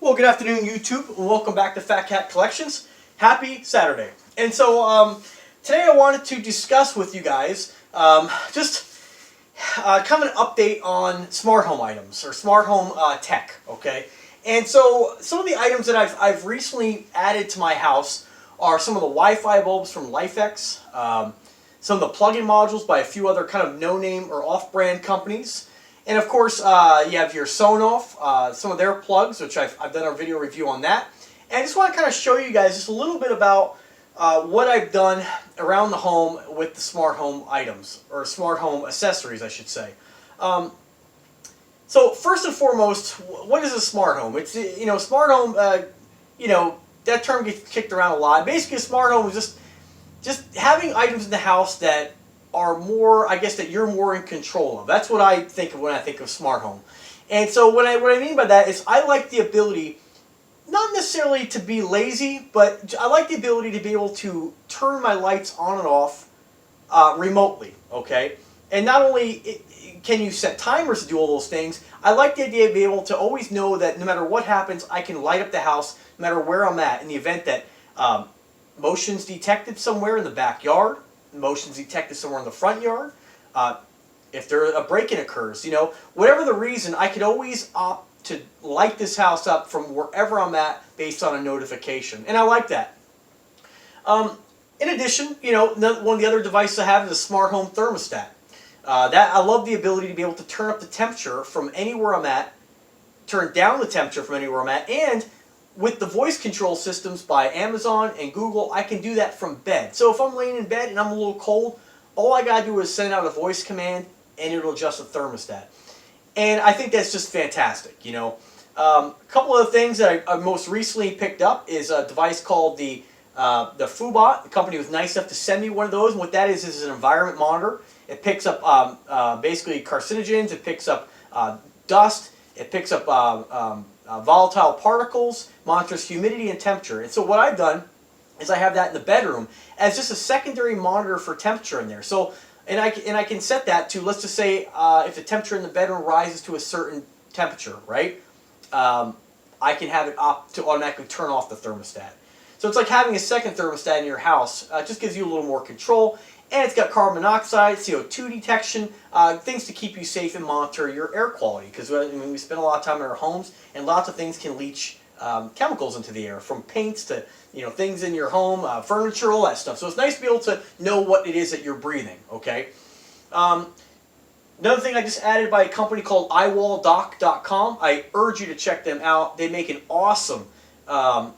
Well, good afternoon, YouTube, and welcome back to Fat Cat Collections. Happy Saturday. And so today I wanted to discuss with you guys just kind of an update on smart home items or smart home tech. Okay, and so some of the items that I've recently added to my house are some of the Wi-Fi bulbs from LIFX, some of the plug-in modules by a few other kind of no-name or off-brand companies. And of course, you have your Sonoff, some of their plugs, which I've done a video review on that. And I just want to kind of show you guys just a little bit about what I've done around the home with the smart home items, or smart home accessories, I should say. So first and foremost, what is a smart home? It's, smart home, that term gets kicked around a lot. Basically, a smart home is just having items in the house that are more, I guess, that you're more in control of. That's what I think of when I think of smart home. And so what I mean by that is I like the ability, not necessarily to be lazy, but I like the ability to be able to turn my lights on and off remotely, okay? And not only can you set timers to do all those things, I like the idea of being able to always know that no matter what happens, I can light up the house no matter where I'm at in the event that motion's detected somewhere in the backyard, motion's detected somewhere in the front yard, if a break-in occurs, whatever the reason, I could always opt to light this house up from wherever I'm at based on a notification, and I like that. In addition, one of the other devices I have is a smart home thermostat. I love the ability to be able to turn up the temperature from anywhere I'm at, turn down the temperature from anywhere I'm at, and with the voice control systems by Amazon and Google, I can do that from bed. So if I'm laying in bed and I'm a little cold, all I gotta do is send out a voice command and it'll adjust the thermostat. And I think that's just fantastic, A couple of the things that I most recently picked up is a device called the Foo Bot. The company was nice enough to send me one of those, and what that is an environment monitor. It picks up basically carcinogens, it picks up dust, it picks up volatile particles, monitors humidity and temperature. And so what I've done is I have that in the bedroom as just a secondary monitor for temperature in there. So and I can set that to, let's just say if the temperature in the bedroom rises to a certain temperature, right? I can have it to automatically turn off the thermostat. So it's like having a second thermostat in your house. It just gives you a little more control. And it's got carbon monoxide, CO2 detection, things to keep you safe and monitor your air quality. Because we spend a lot of time in our homes, and lots of things can leach chemicals into the air, from paints to things in your home, furniture, all that stuff. So it's nice to be able to know what it is that you're breathing. Okay. Another thing I just added by a company called iWallDock.com. I urge you to check them out. They make an awesome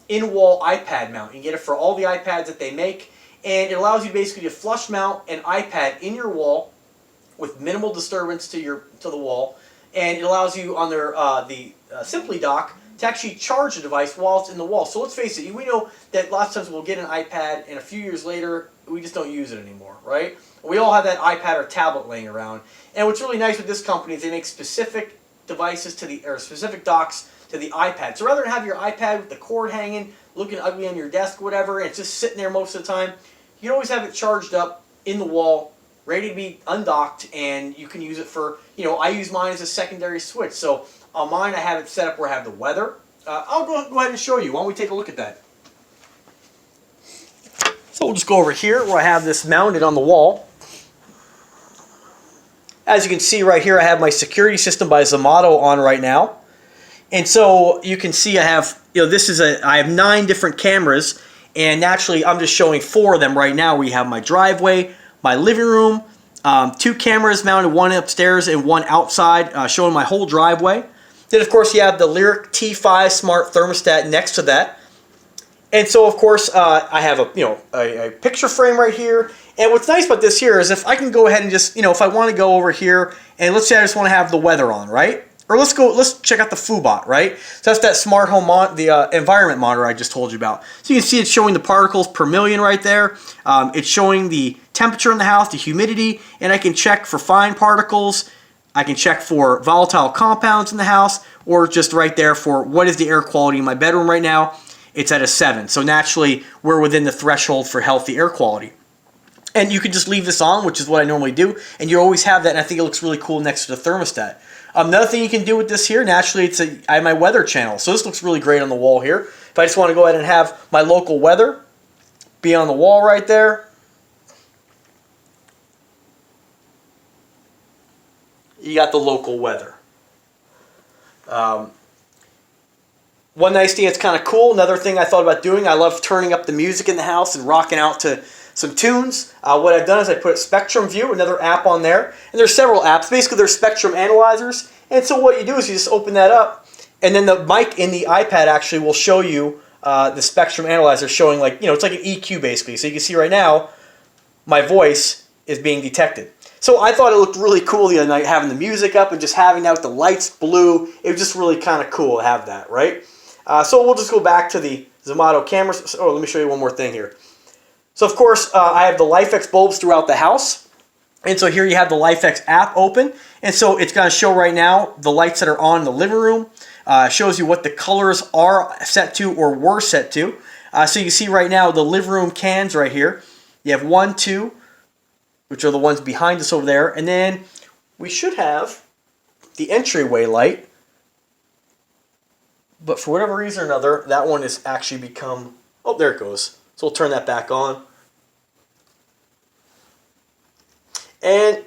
in-wall iPad mount. You can get it for all the iPads that they make. And it allows you basically to flush mount an iPad in your wall with minimal disturbance to the wall, and it allows you on the Simply Dock to actually charge the device while it's in the wall. So let's face it, we know that lots of times we'll get an iPad and a few years later we just don't use it anymore, right? We all have that iPad or tablet laying around. And what's really nice with this company is they make specific devices specific docks to the iPad. So rather than have your iPad with the cord hanging, looking ugly on your desk, whatever, and it's just sitting there most of the time, you can always have it charged up in the wall, ready to be undocked, and you can use it for, I use mine as a secondary switch. So on mine, I have it set up where I have the weather. I'll go ahead and show you. Why don't we take a look at that? So we'll just go over here where I have this mounted on the wall. As you can see right here, I have my security system by Zomato on right now. And so you can see I have, I have 9 different cameras. And naturally, I'm just showing 4 of them right now. We have my driveway, my living room, 2 cameras mounted, one upstairs and one outside, showing my whole driveway. Then, of course, you have the Lifx T5 smart thermostat next to that. And so, of course, I have a picture frame right here. And what's nice about this here is if I can go ahead and just, if I want to go over here, and let's say I just want to have the weather on, right? Or let's check out the Foo Bot, right? So that's that smart home, the environment monitor I just told you about. So you can see it's showing the particles per million right there. It's showing the temperature in the house, the humidity, and I can check for fine particles. I can check for volatile compounds in the house, or just right there for what is the air quality in my bedroom right now. It's at a 7. So naturally, we're within the threshold for healthy air quality. And you can just leave this on, which is what I normally do, and you always have that, and I think it looks really cool next to the thermostat. Another thing you can do with this here, naturally, I have my weather channel. So this looks really great on the wall here. If I just want to go ahead and have my local weather be on the wall right there, you got the local weather. One nice thing that's kind of cool, another thing I thought about doing, I love turning up the music in the house and rocking out to some tunes. What I've done is I put Spectrum View, another app on there, and there's several apps. Basically, they're spectrum analyzers, and so what you do is you just open that up, and then the mic in the iPad actually will show you the spectrum analyzer showing, like, you know, it's like an EQ basically. So you can see right now, my voice is being detected. So I thought it looked really cool the other night having the music up and just having that with the lights blue. It was just really kind of cool to have that, right? So we'll just go back to the Zomato cameras. Oh, let me show you one more thing here. So of course, I have the LIFX bulbs throughout the house. And so here you have the Lifx app open. And so it's going to show right now the lights that are on in the living room. Shows you what the colors are set to or were set to. So you see right now the living room cans right here. You have 1, 2, which are the ones behind us over there. And then we should have the entryway light. But for whatever reason or another, that one has actually become... Oh, there it goes. So we'll turn that back on. And...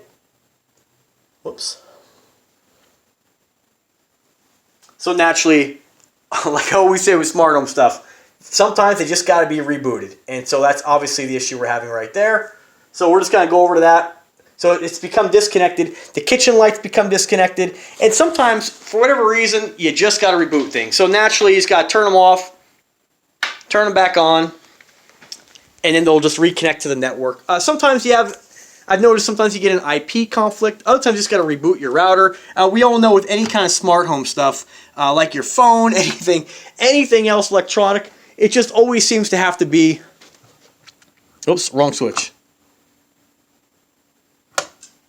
Whoops. So naturally, like I always say with smart home stuff, sometimes they just got to be rebooted. And so that's obviously the issue we're having right there. So we're just going to go over to that. So it's become disconnected. The kitchen lights become disconnected. And sometimes, for whatever reason, you just got to reboot things. So naturally, you just got to turn them off, turn them back on, and then they'll just reconnect to the network. Sometimes I've noticed sometimes you get an IP conflict. Other times you just got to reboot your router. We all know with any kind of smart home stuff, like your phone, anything else electronic, it just always seems to have to be... Oops, wrong switch.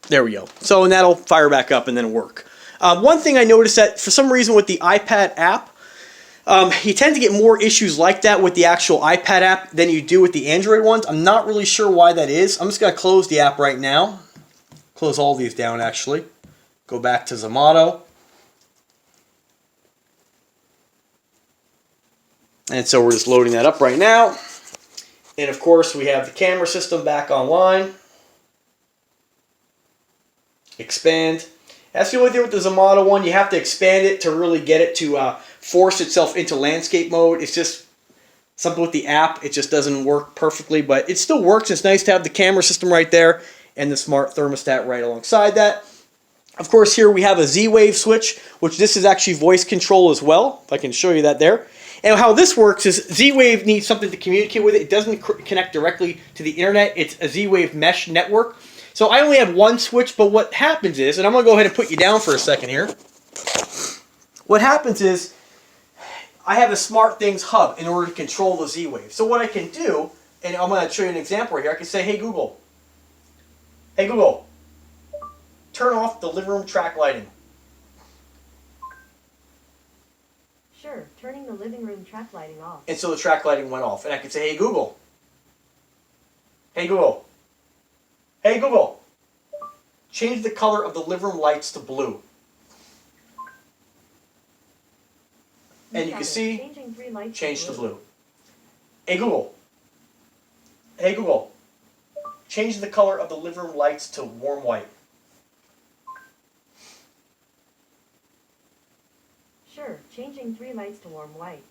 There we go. So and that'll fire back up and then work. One thing I noticed that for some reason with the iPad app, you tend to get more issues like that with the actual iPad app than you do with the Android ones. I'm not really sure why that is. I'm just going to close the app right now. Close all these down actually. Go back to Zomato. And so we're just loading that up right now. And of course we have the camera system back online. Expand. That's the only thing with the Zomato one. You have to expand it to really get it to force itself into landscape mode. It's just something with the app. It just doesn't work perfectly, but it still works. It's nice to have the camera system right there and the smart thermostat right alongside that. Of course, here we have a Z-Wave switch, which this is actually voice control as well. If I can show you that there. And how this works is Z-Wave needs something to communicate with it. It doesn't connect directly to the internet. It's a Z-Wave mesh network. So I only have one switch, but what happens is, and I'm going to go ahead and put you down for a second here. What happens is, I have a Smartthings hub in order to control the Z-Wave. So what I can do, and I'm going to show you an example right here. I can say, hey Google, turn off the living room track lighting. Sure, turning the living room track lighting off. And so the track lighting went off. And I can say, hey Google, change the color of the living room lights to blue. And you can see, change to blue. Hey Google, change the color of the living room lights to warm white. Sure, changing 3 lights to warm white.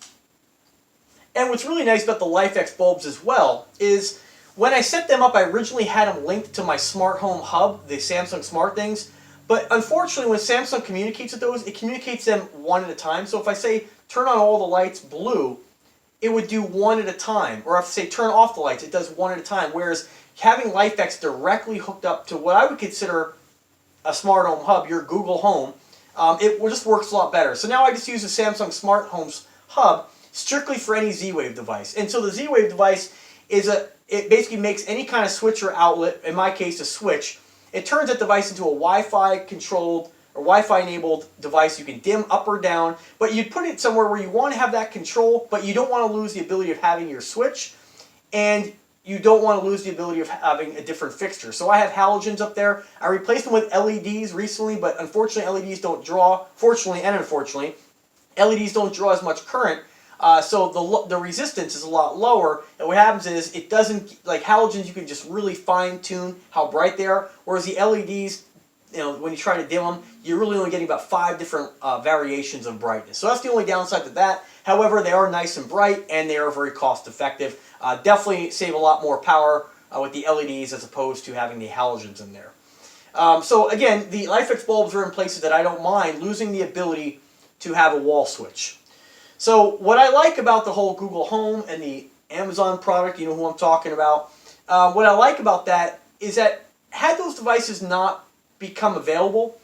And what's really nice about the LIFX bulbs as well is when I set them up, I originally had them linked to my smart home hub, the Samsung Smartthings. But unfortunately, when Samsung communicates with those, it communicates them one at a time. So if I say, turn on all the lights blue, it would do one at a time. Or if I say, turn off the lights, it does one at a time. Whereas having LIFX directly hooked up to what I would consider a smart home hub, your Google Home, it just works a lot better. So now I just use the Samsung Smart Homes hub strictly for any Z-Wave device. And so the Z-Wave device is it basically makes any kind of switch or outlet, in my case a switch, it turns that device into a Wi-Fi controlled or Wi-Fi enabled device. You can dim up or down, but you'd put it somewhere where you want to have that control, but you don't want to lose the ability of having your switch. And you don't want to lose the ability of having a different fixture. So I have halogens up there. I replaced them with LEDs recently, but unfortunately LEDs don't draw, fortunately and unfortunately, LEDs don't draw as much current. So the resistance is a lot lower, and what happens is it doesn't, like halogens, you can just really fine tune how bright they are, whereas the LEDs, you know, when you try to dim them, you're really only getting about 5 different variations of brightness. So that's the only downside to that. However, they are nice and bright, and they are very cost effective. Definitely save a lot more power with the LEDs as opposed to having the halogens in there. So again, the LIFX bulbs are in places that I don't mind losing the ability to have a wall switch. So what I like about the whole Google Home and the Amazon product, you know who I'm talking about, what I like about that is that had those devices not become available,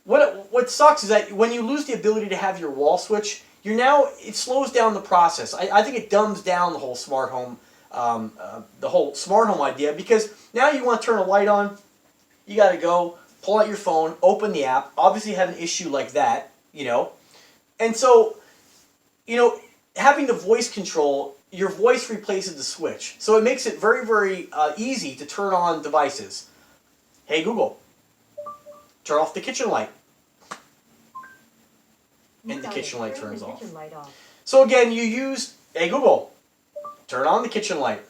what sucks is that when you lose the ability to have your wall switch, it slows down the process. I think it dumbs down the whole smart home idea, because now you want to turn a light on, you got to go pull out your phone, open the app, obviously have an issue like that, you know, and so, you know, having the voice control, your voice replaces the switch. So it makes it very, very easy to turn on devices. Hey Google, turn off the kitchen light. And the kitchen light turns off. So again, you use, hey Google, turn on the kitchen light.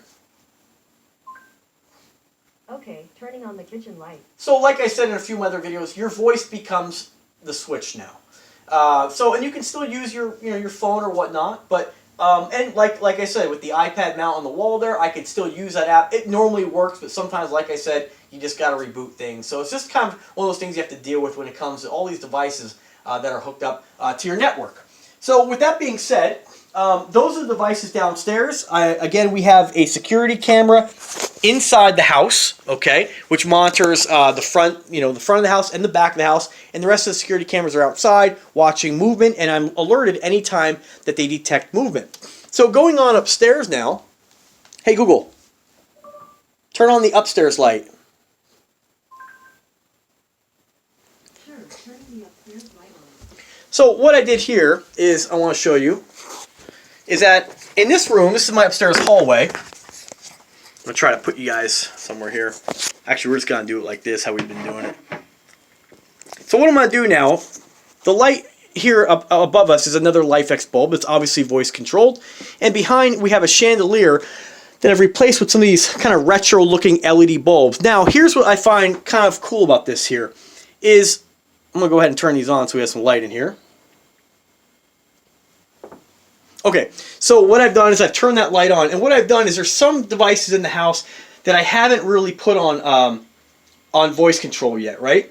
Okay, turning on the kitchen light. So like I said in a few other videos, your voice becomes the switch now. And you can still use your phone or whatnot, but and like I said, with the iPad mount on the wall there, I could still use that app. It normally works, but sometimes, like I said, you just got to reboot things. So it's just kind of one of those things you have to deal with when it comes to all these devices that are hooked up to your network. So with that being said, those are the devices downstairs. Again, we have a security camera inside the house, okay, which monitors the front of the house and the back of the house, and the rest of the security cameras are outside watching movement, and I'm alerted anytime that they detect movement. So going on upstairs now, hey Google, turn on the upstairs light. Sure, turning the upstairs light on. So what I did here is, I want to show you, is that in this room, this is my upstairs hallway. I'm going to try to put you guys somewhere here. Actually, we're just going to do it like this, how we've been doing it. So what I'm going to do now, the light here up above us is another LIFX bulb. It's obviously voice controlled. And behind, we have a chandelier that I've replaced with some of these kind of retro looking LED bulbs. Now, here's what I find kind of cool about this here, is, I'm going to go ahead and turn these on so we have some light in here. Okay, so what I've done is I've turned that light on, and what I've done is there's some devices in the house that I haven't really put on voice control yet, right?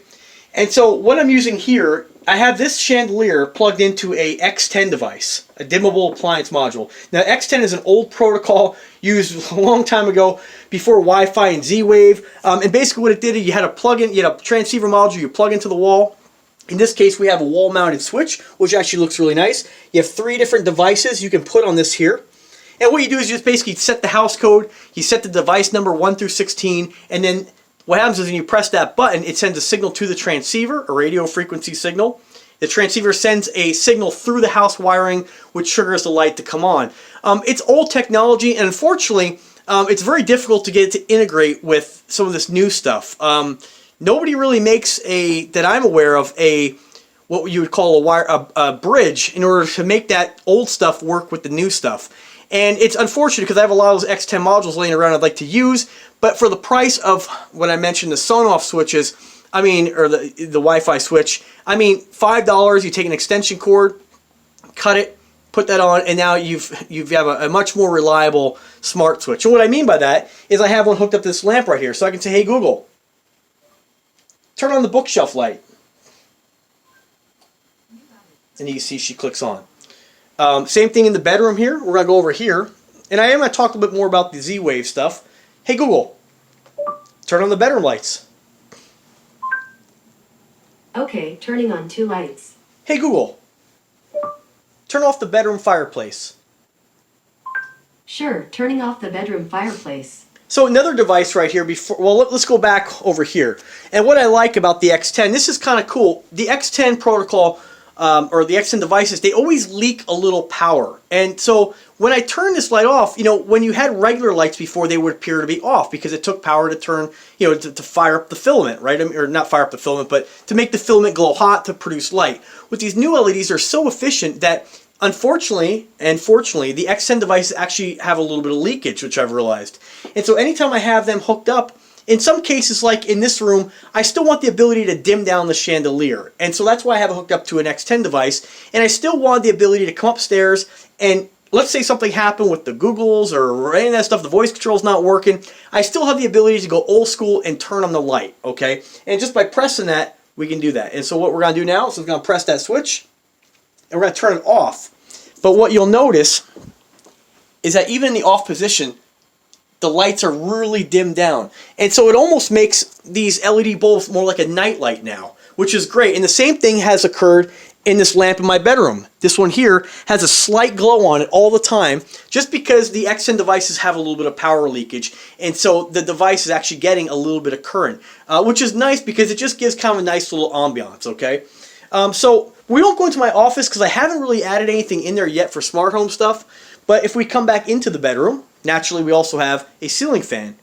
And so what I'm using here, I have this chandelier plugged into a X10 device, a dimmable appliance module. Now X10 is an old protocol used a long time ago before Wi-Fi and Z-Wave, and basically what it did is you had a transceiver module you plug into the wall. In this case, we have a wall-mounted switch, which actually looks really nice. You have 3 different devices you can put on this here. And what you do is you just basically set the house code, you set the device number 1 through 16, and then what happens is when you press that button, it sends a signal to the transceiver, a radio frequency signal. The transceiver sends a signal through the house wiring, which triggers the light to come on. It's old technology, and unfortunately, it's very difficult to get it to integrate with some of this new stuff. Nobody really makes that I'm aware of, what you would call a bridge in order to make that old stuff work with the new stuff. And it's unfortunate because I have a lot of those X10 modules laying around I'd like to use, but for the price of what I mentioned, the Sonoff switches, or the Wi-Fi switch, $5, you take an extension cord, cut it, put that on, and now you have a much more reliable smart switch. And what I mean by that is I have one hooked up to this lamp right here, so I can say, hey Google, turn on the bookshelf light. And you can see she clicks on. Same thing in the bedroom here. We're going to go over here. And I am going to talk a little bit more about the Z-Wave stuff. Hey Google, turn on the bedroom lights. Okay, turning on 2 lights. Hey Google, turn off the bedroom fireplace. Sure, turning off the bedroom fireplace. So another device right here, let's go back over here. And what I like about the X10, this is kind of cool. The X10 protocol or the XN devices, they always leak a little power. And so when I turn this light off, when you had regular lights before, they would appear to be off because it took power to turn, to fire up the filament, right? Or not fire up the filament, but to make the filament glow hot to produce light. With these new LEDs, they're so efficient that unfortunately and fortunately, the XN devices actually have a little bit of leakage, which I've realized. And so anytime I have them hooked up, in some cases, like in this room, I still want the ability to dim down the chandelier. And so that's why I have it hooked up to an X10 device. And I still want the ability to come upstairs and let's say something happened with the Googles or any of that stuff, the voice control's not working. I still have the ability to go old school and turn on the light, okay? And just by pressing that, we can do that. And so what we're going to do now is we're going to press that switch and we're going to turn it off. But what you'll notice is that even in the off position, the lights are really dimmed down. And so it almost makes these LED bulbs more like a night light now, which is great. And the same thing has occurred in this lamp in my bedroom. This one here has a slight glow on it all the time, just because the XN devices have a little bit of power leakage. And so the device is actually getting a little bit of current, which is nice because it just gives kind of a nice little ambiance, okay? So we won't go into my office because I haven't really added anything in there yet for smart home stuff. But if we come back into the bedroom, naturally we also have a ceiling fan.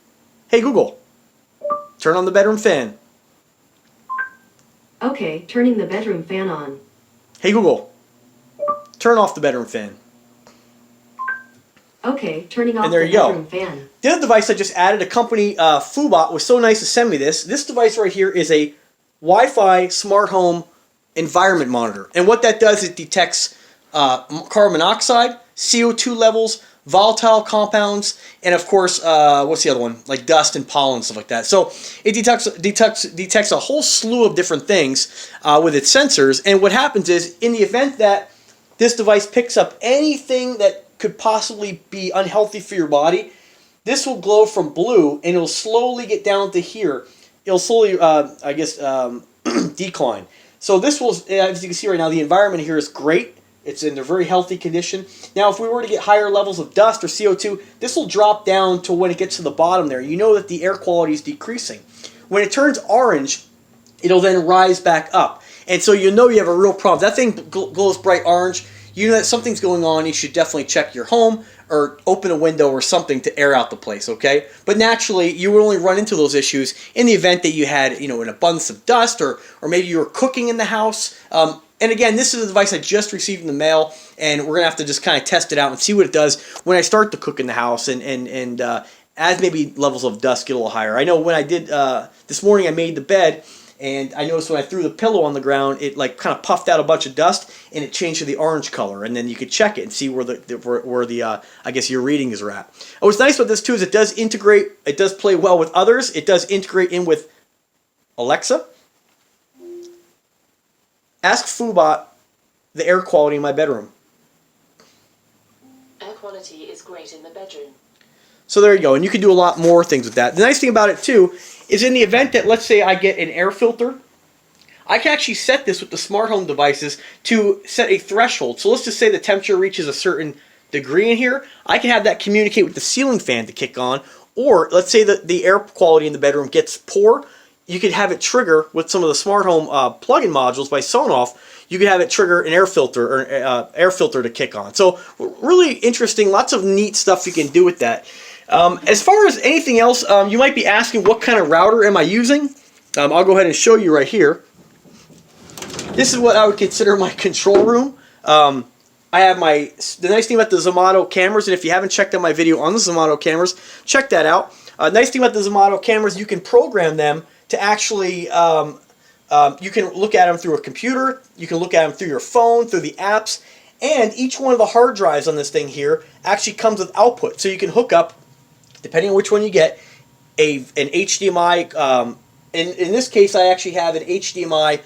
Hey Google, turn on the bedroom fan. Okay, turning the bedroom fan on. Hey Google, turn off the bedroom fan. Okay, turning off And there the you go. bedroom fan. The other device I just added, a company, Foo Bot, was so nice to send me this. This device right here is a Wi-Fi smart home environment monitor. And what that does, it detects carbon monoxide, CO2 levels, volatile compounds, and of course, what's the other one? Like dust and pollen, stuff like that. So it detects a whole slew of different things with its sensors. And what happens is, in the event that this device picks up anything that could possibly be unhealthy for your body, this will glow from blue and it'll slowly get down to here. It'll slowly, decline. So this will, as you can see right now, the environment here is great. It's in a very healthy condition. Now, if we were to get higher levels of dust or CO2, this will drop down to when it gets to the bottom there. You know that the air quality is decreasing. When it turns orange, it'll then rise back up. And so you know you have a real problem. That thing glows bright orange. You know that something's going on. You should definitely check your home or open a window or something to air out the place, okay? But naturally, you would only run into those issues in the event that you had, an abundance of dust or maybe you were cooking in the house. And again, this is a device I just received in the mail, and we're going to have to just kind of test it out and see what it does when I start to cook in the house and as maybe levels of dust get a little higher. I know when I did, this morning I made the bed, and I noticed when I threw the pillow on the ground, it like kind of puffed out a bunch of dust, and it changed to the orange color, and then you could check it and see where the I guess your readings are at. And what's nice about this too is it does integrate, it does play well with others, it does integrate in with Alexa. Ask Foo Bot the air quality in my bedroom. Air quality is great in the bedroom. So there you go, and you can do a lot more things with that. The nice thing about it too is in the event that, let's say I get an air filter, I can actually set this with the smart home devices to set a threshold. So let's just say the temperature reaches a certain degree in here. I can have that communicate with the ceiling fan to kick on, or let's say that the air quality in the bedroom gets poor. You could have it trigger with some of the smart home plug-in modules by Sonoff. You could have it trigger an air filter or air filter to kick on. So really interesting, lots of neat stuff you can do with that. As far as anything else, you might be asking what kind of router am I using? I'll go ahead and show you right here. This is what I would consider my control room. I have the nice thing about the Zomato cameras, and if you haven't checked out my video on the Zomato cameras, check that out. Nice thing about the Zomato cameras, you can program them to actually, you can look at them through a computer, you can look at them through your phone, through the apps, and each one of the hard drives on this thing here actually comes with output. So you can hook up, depending on which one you get, an HDMI, in this case I actually have an HDMI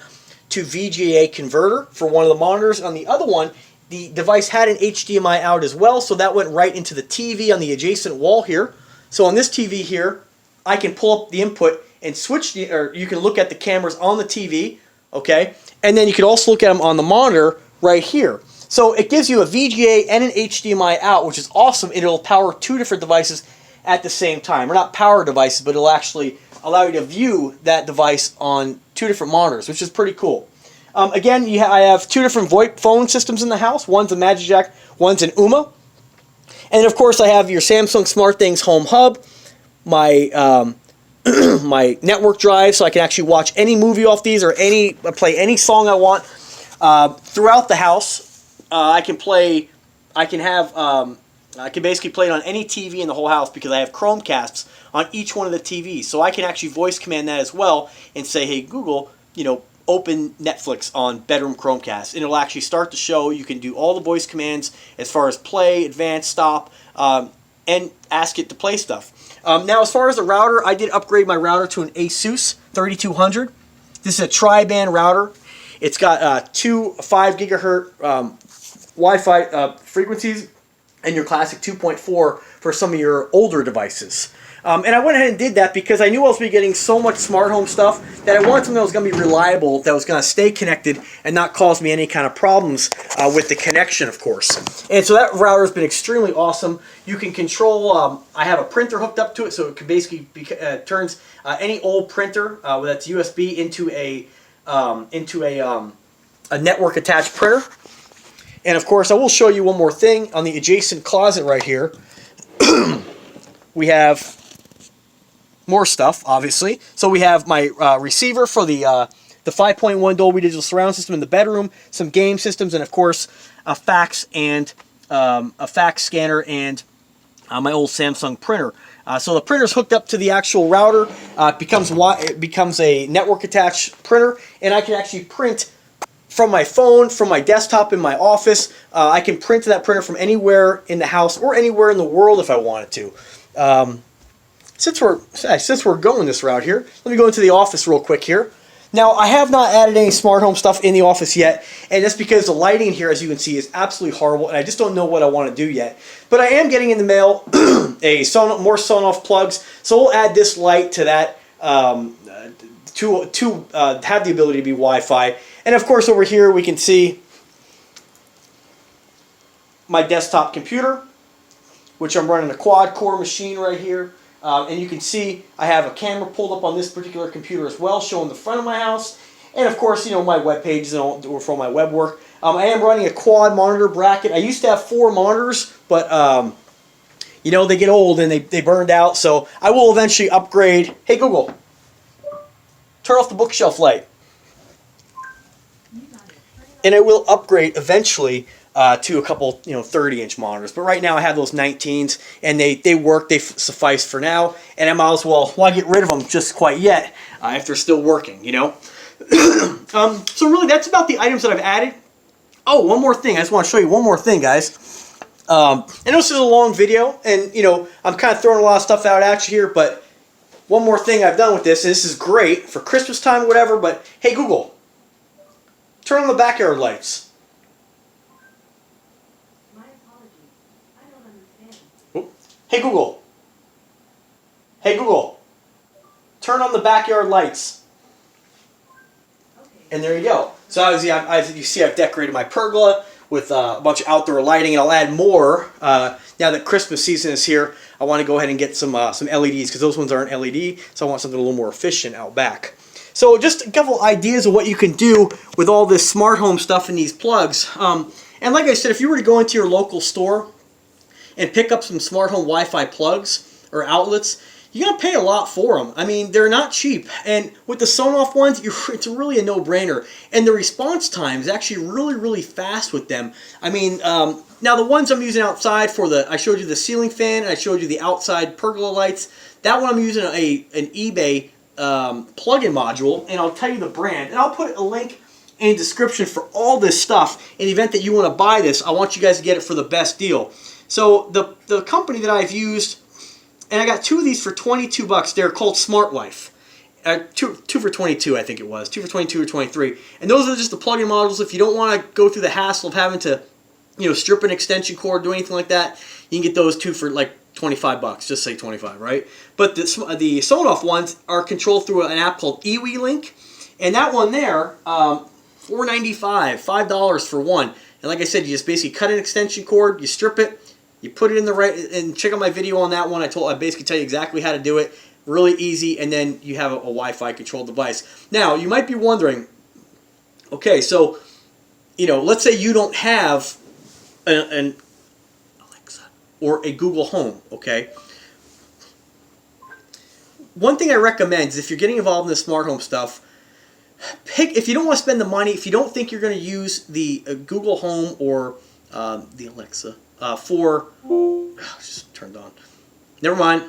to VGA converter for one of the monitors. On the other one, the device had an HDMI out as well, so that went right into the TV on the adjacent wall here. So on this TV here, I can pull up the input and switch, or you can look at the cameras on the TV, okay? And then you can also look at them on the monitor right here. So it gives you a VGA and an HDMI out, which is awesome, and it'll power two different devices at the same time. Or not power devices, but it'll actually allow you to view that device on two different monitors, which is pretty cool. Again, I have two different VoIP phone systems in the house. One's a Magic Jack, one's an Uma. And of course, I have your Samsung Smartthings home hub, my my network drive, so I can actually watch any movie off these or play any song I want throughout the house. I can basically play it on any TV in the whole house because I have Chromecasts on each one of the TVs. So I can actually voice command that as well and say, hey, Google, open Netflix on bedroom Chromecast. And it'll actually start the show. You can do all the voice commands as far as play, advance, stop, and ask it to play stuff. Now, as far as the router, I did upgrade my router to an Asus 3200. This is a tri-band router. It's got two 5 gigahertz Wi-Fi frequencies and your classic 2.4 for some of your older devices. And I went ahead and did that because I knew I was going to be getting so much smart home stuff that I wanted something that was going to be reliable, that was going to stay connected and not cause me any kind of problems with the connection, of course. And so that router has been extremely awesome. You can control, I have a printer hooked up to it, so it can basically turns any old printer that's USB into a network attached printer. And of course, I will show you one more thing. On the adjacent closet right here, we have more stuff, obviously. So we have my receiver for the 5.1 Dolby Digital Surround System in the bedroom, some game systems, and of course a fax scanner and my old Samsung printer. So the printer's hooked up to the actual router. It becomes a network attached printer, and I can actually print from my phone, from my desktop in my office. I can print to that printer from anywhere in the house or anywhere in the world if I wanted to. Since we're going this route here, let me go into the office real quick here. Now, I have not added any smart home stuff in the office yet, and that's because the lighting here, as you can see, is absolutely horrible, and I just don't know what I want to do yet. But I am getting in the mail more Sonoff plugs, so we'll add this light to that to have the ability to be Wi-Fi. And of course, over here we can see my desktop computer, which I'm running a quad-core machine right here. And you can see I have a camera pulled up on this particular computer as well, showing the front of my house. And of course, my web pages and all for my web work. I am running a quad monitor bracket. I used to have 4 monitors, but they get old and they burned out. So I will eventually upgrade. Hey Google, turn off the bookshelf light. And I will upgrade eventually to a couple, 30-inch monitors. But right now I have those 19s, and they work. They suffice for now. And I might as well, why get rid of them just quite yet if they're still working, So really, that's about the items that I've added. Oh, one more thing. I just want to show you one more thing, guys. I know this is a long video, and, I'm kind of throwing a lot of stuff out at you here, but one more thing I've done with this, and this is great for Christmas time or whatever, but hey, Google, turn on the backyard lights. Hey Google. Hey Google. Turn on the backyard lights. Okay. And there you go. So as you see, I've decorated my pergola with a bunch of outdoor lighting, and I'll add more now that Christmas season is here. I want to go ahead and get some LEDs because those ones aren't LED, so I want something a little more efficient out back. So just a couple ideas of what you can do with all this smart home stuff and these plugs. And like I said, if you were to go into your local store and pick up some smart home Wi-Fi plugs or outlets, you're going to pay a lot for them. I mean, they're not cheap. And with the Sonoff ones, it's really a no-brainer. And the response time is actually really, really fast with them. I mean, now the ones I'm using outside I showed you the ceiling fan, and I showed you the outside pergola lights. That one I'm using an eBay plug-in module, and I'll tell you the brand. And I'll put a link in the description for all this stuff. In the event that you want to buy this, I want you guys to get it for the best deal. So the company that I've used, and I got 2 of these for $22. They're called Smart Life. Two for 22, I think it was. 2 for 22 or 23. And those are just the plug-in models. If you don't want to go through the hassle of having to, strip an extension cord, do anything like that, you can get those 2 for like $25. Just say 25, right? But the Sonoff ones are controlled through an app called eWeLink, and that one there, $4.95, $5 for one. And like I said, you just basically cut an extension cord, you strip it. You put it in the right, and check out my video on that one. I basically tell you exactly how to do it. Really easy, and then you have a Wi-Fi controlled device. Now, you might be wondering, Okay, so, let's say you don't have an Alexa or a Google Home, okay? One thing I recommend is if you're getting involved in the smart home stuff, if you don't want to spend the money, if you don't think you're going to use the Google Home or the Alexa just turned on. Never mind.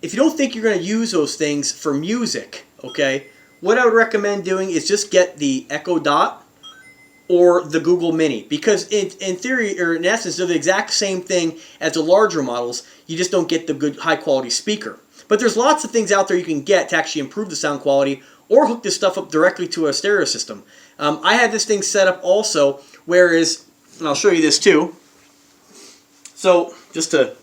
If you don't think you're going to use those things for music, okay, what I would recommend doing is just get the Echo Dot or the Google Mini, because in theory, or in essence, they're the exact same thing as the larger models. You just don't get the good high quality speaker. But there's lots of things out there you can get to actually improve the sound quality or hook this stuff up directly to a stereo system. I had this thing set up also, whereas, and I'll show you this too. So just to,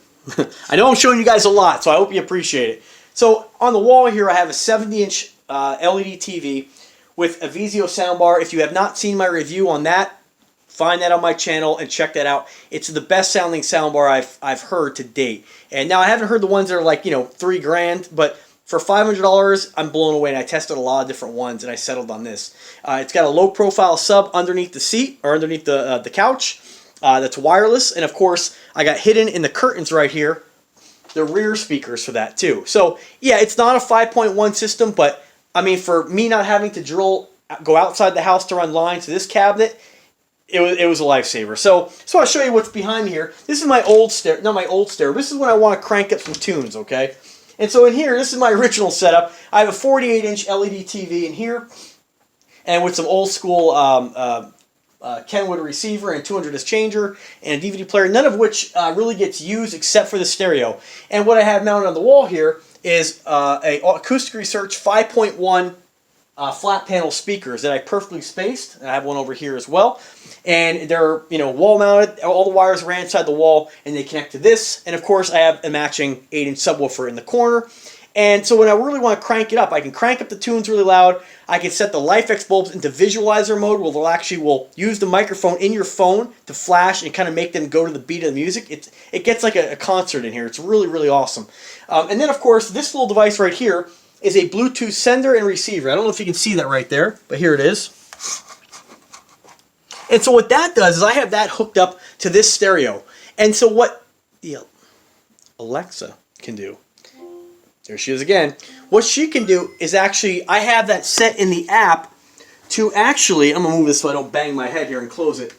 I know I'm showing you guys a lot, so I hope you appreciate it. So on the wall here, I have a 70-inch LED TV with a Vizio soundbar. If you have not seen my review on that, find that on my channel and check that out. It's the best sounding soundbar I've heard to date. And now I haven't heard the ones that are like, $3,000, but for $500, I'm blown away. And I tested a lot of different ones, and I settled on this. It's got a low profile sub underneath the seat, or underneath the couch. That's wireless, and of course, I got hidden in the curtains right here the rear speakers for that too. So yeah, it's not a 5.1 system, but I mean, for me not having to go outside the house to run lines to this cabinet, it was a lifesaver. So I'll show you what's behind me here. This is my old stereo, not my old stereo. This is when I want to crank up some tunes, okay? And so in here, this is my original setup. I have a 48-inch LED TV in here, and with some old school Kenwood receiver and 200 disc changer and a DVD player, none of which really gets used except for the stereo. And what I have mounted on the wall here is a Acoustic Research 5.1 flat panel speakers that I perfectly spaced. I have one over here as well, and they're wall mounted. All the wires ran inside the wall, and they connect to this. And of course, I have a matching 8-inch subwoofer in the corner. And so when I really want to crank it up, I can crank up the tunes really loud. I can set the LIFX Bulbs into visualizer mode, where they'll actually use the microphone in your phone to flash and kind of make them go to the beat of the music. It gets like a concert in here. It's really, really awesome. And then, of course, this little device right here is a Bluetooth sender and receiver. I don't know if you can see that right there, but here it is. And so what that does is I have that hooked up to this stereo. And so what the Alexa can do, there she is again. What she can do is actually, I have that set in the app to actually, I'm going to move this so I don't bang my head here and close it.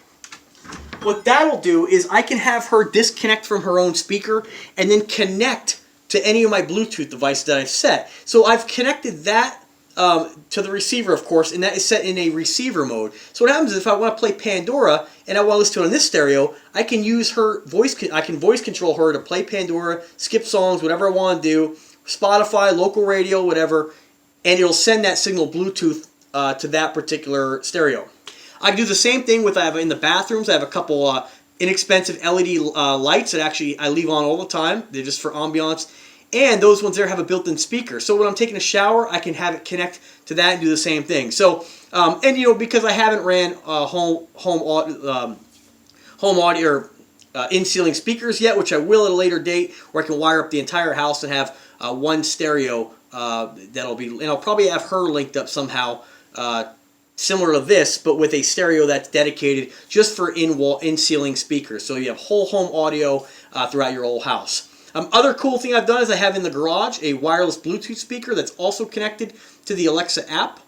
What that'll do is I can have her disconnect from her own speaker and then connect to any of my Bluetooth devices that I've set. So I've connected that to the receiver, of course, and that is set in a receiver mode. So what happens is if I want to play Pandora and I want to listen to it on this stereo, I can use her I can voice control her to play Pandora, skip songs, whatever I want to do, Spotify, local radio, whatever, and it'll send that signal Bluetooth to that particular stereo. I can do the same thing with, I have in the bathrooms, I have a couple inexpensive LED lights that actually I leave on all the time. They're just for ambiance. And those ones there have a built-in speaker. So when I'm taking a shower, I can have it connect to that and do the same thing. So, and because I haven't ran home audio or in-ceiling speakers yet, which I will at a later date, where I can wire up the entire house and have one stereo that'll be, and I'll probably have her linked up somehow, similar to this, but with a stereo that's dedicated just for in-ceiling speakers. So you have whole home audio throughout your whole house. Other cool thing I've done is I have in the garage a wireless Bluetooth speaker that's also connected to the Alexa app.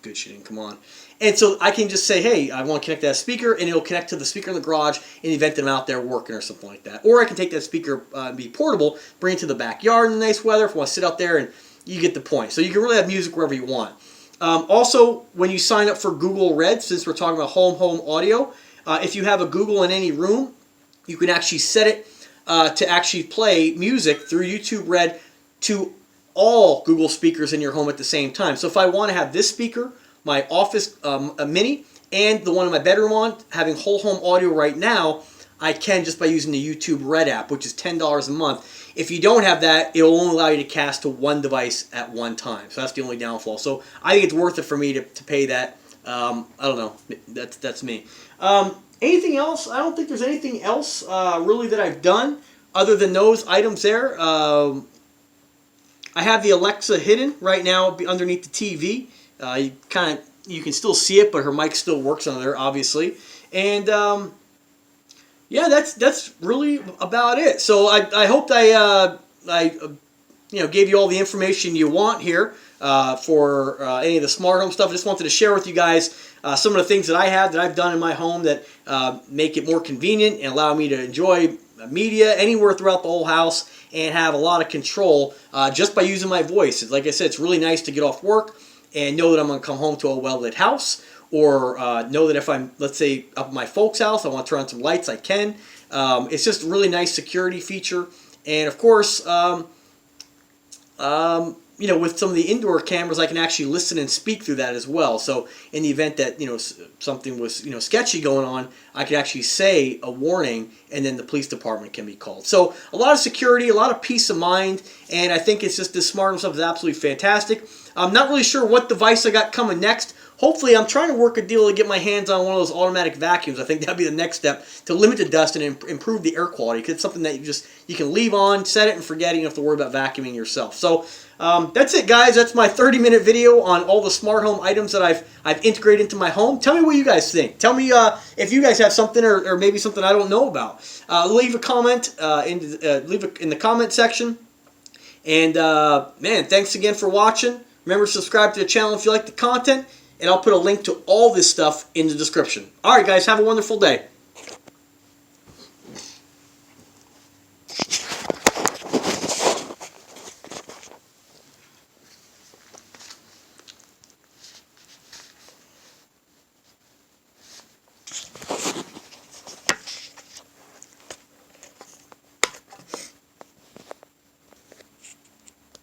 Good, she didn't come on. And so I can just say, hey, I want to connect that speaker, and it'll connect to the speaker in the garage in the event that I'm out there working or something like that. Or I can take that speaker and be portable, bring it to the backyard in the nice weather if I want to sit out there, and you get the point. So you can really have music wherever you want. Also, when you sign up for Google Red, since we're talking about home audio, if you have a Google in any room, you can actually set it to actually play music through YouTube Red to all Google speakers in your home at the same time. So if I want to have this speaker, my office a mini, and the one in my bedroom on, having whole home audio right now, I can just by using the YouTube Red app, which is $10 a month. If you don't have that, it will only allow you to cast to one device at one time. So that's the only downfall. So I think it's worth it for me to pay that. I don't know. That's me. Anything else? I don't think there's anything else really that I've done other than those items there. I have the Alexa hidden right now underneath the TV. You can still see it, but her mic still works on there, obviously. And yeah, that's really about it. So I hope I gave you all the information you want here for any of the smart home stuff. I just wanted to share with you guys some of the things that I have that I've done in my home that make it more convenient and allow me to enjoy media anywhere throughout the whole house and have a lot of control just by using my voice. Like I said, it's really nice to get off work and know that I'm going to come home to a well-lit house, or know that if I'm, let's say, up at my folks' house, I want to turn on some lights, I can. It's just a really nice security feature. And of course, with some of the indoor cameras, I can actually listen and speak through that as well. So in the event that, something was, sketchy going on, I could actually say a warning, and then the police department can be called. So a lot of security, a lot of peace of mind, and I think it's just this smart home stuff is absolutely fantastic. I'm not really sure what device I got coming next. Hopefully, I'm trying to work a deal to get my hands on one of those automatic vacuums. I think that'd be the next step to limit the dust and improve the air quality, because it's something that you can leave on, set it, and forget it. You don't have to worry about vacuuming yourself. So that's it, guys. That's my 30-minute video on all the smart home items that I've integrated into my home. Tell me what you guys think. Tell me if you guys have something or maybe something I don't know about. Leave a comment leave it in the comment section. And man, thanks again for watching. Remember to subscribe to the channel if you like the content. And I'll put a link to all this stuff in the description. All right, guys, have a wonderful day.